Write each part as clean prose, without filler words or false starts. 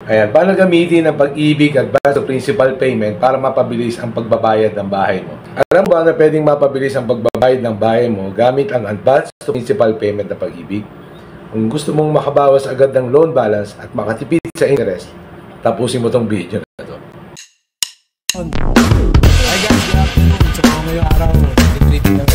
Ayan, paano gamitin ang Pag-ibig Advance to Principal Payment para mapabilis ang pagbabayad ng bahay mo? Alam mo ba na pwedeng mapabilis ang pagbabayad ng bahay mo gamit ang Advance to Principal Payment ng Pag-ibig? Kung gusto mong makabawas agad ng loan balance at makatipid sa interest, tapusin mo tong video na ito. Hi guys, good afternoon. So ngayong araw, i-treat lang.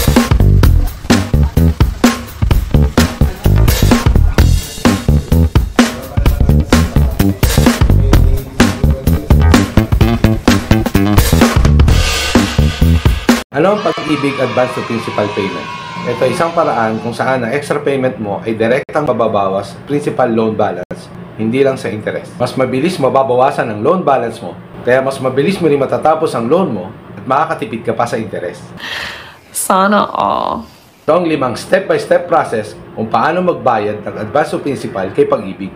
Ano ang Pag-ibig Advance to Principal Payment? Ito isang paraan kung saan ang extra payment mo ay direktang mababawas principal loan balance, hindi lang sa interest. Mas mabilis mababawasan ang loan balance mo, kaya mas mabilis mo rin matatapos ang loan mo at makakatipid ka pa sa interest. Sana all. Ito ang 5 step-by-step process kung paano magbayad ng advance to principal kay Pag-ibig.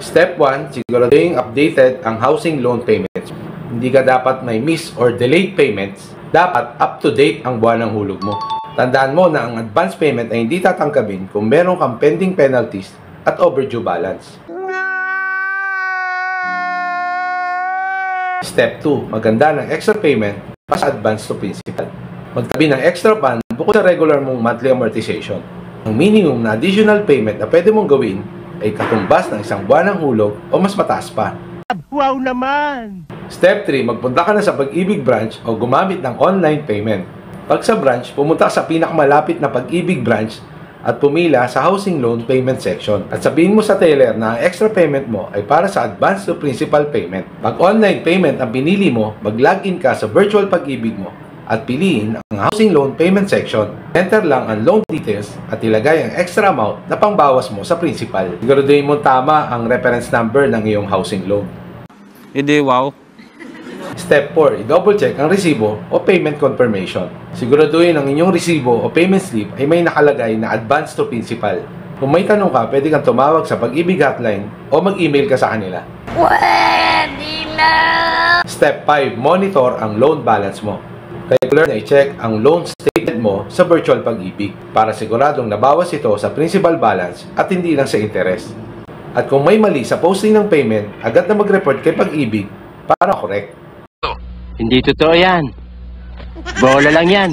Step 1, siguraduhin updated ang housing loan payments. Hindi ka dapat may miss or delayed payments. Dapat up-to-date ang buwan ng hulog mo. Tandaan mo na ang advance payment ay hindi tatangkabin kung meron kang pending penalties at overdue balance. Step 2. Maganda ng extra payment pa sa advance to principal. Magtabi ng extra fund bukod sa regular mong monthly amortization. Ang minimum na additional payment na pwede mong gawin ay katumbas ng isang buwan ng hulog o mas mataas pa. Wow naman! Step 3, magpunta ka na sa Pag-ibig branch o gumamit ng online payment. Pag sa branch, pumunta sa pinakamalapit na Pag-ibig branch at pumila sa housing loan payment section. At sabihin mo sa teller na ang extra payment mo ay para sa advance to principal payment. Pag online payment ang pinili mo, mag-login ka sa virtual Pag-ibig mo at piliin ang housing loan payment section. Enter lang ang loan details at ilagay ang extra amount na pangbawas mo sa principal. Siguraduhin mo tama ang reference number ng iyong housing loan. Hindi, wow. Step 4, i-double check ang resibo o payment confirmation. Siguraduhin ang inyong resibo o payment slip ay may nakalagay na advance to principal. Kung may tanong ka, pwede kang tumawag sa Pag-ibig hotline o mag-email ka sa kanila. Pwede na! Step 5, monitor ang loan balance mo. Regular na i-check ang loan statement mo sa virtual Pag-ibig para siguradong nabawas ito sa principal balance at hindi lang sa interest. At kung may mali sa posting ng payment, agad na mag-report kay Pag-ibig para correct. Hindi totoo yan. Bola lang yan.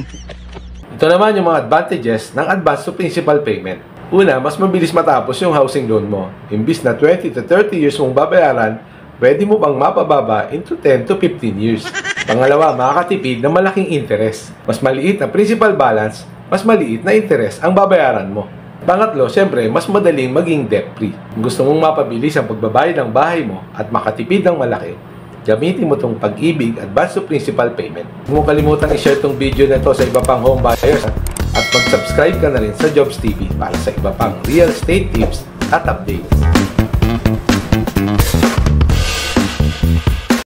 Ito naman yung mga advantages ng advance to principal payment. Una, mas mabilis matapos yung housing loan mo. Imbis na 20 to 30 years mong babayaran, pwede mo pang mapababa into 10 to 15 years. Pangalawa, makakatipid ng malaking interest. Mas maliit na principal balance, mas maliit na interest ang babayaran mo. Pangatlo, siyempre, mas madaling maging debt-free. Kung gusto mong mapabilis ang pagbabayad ng bahay mo at makatipid ng malaki, gamitin mo itong Pag-ibig Advance to Principal Payment. Huwag mo kalimutan i-share itong video na ito sa iba pang home buyers at mag-subscribe ka na rin sa Jobs TV para sa iba pang real estate tips at updates.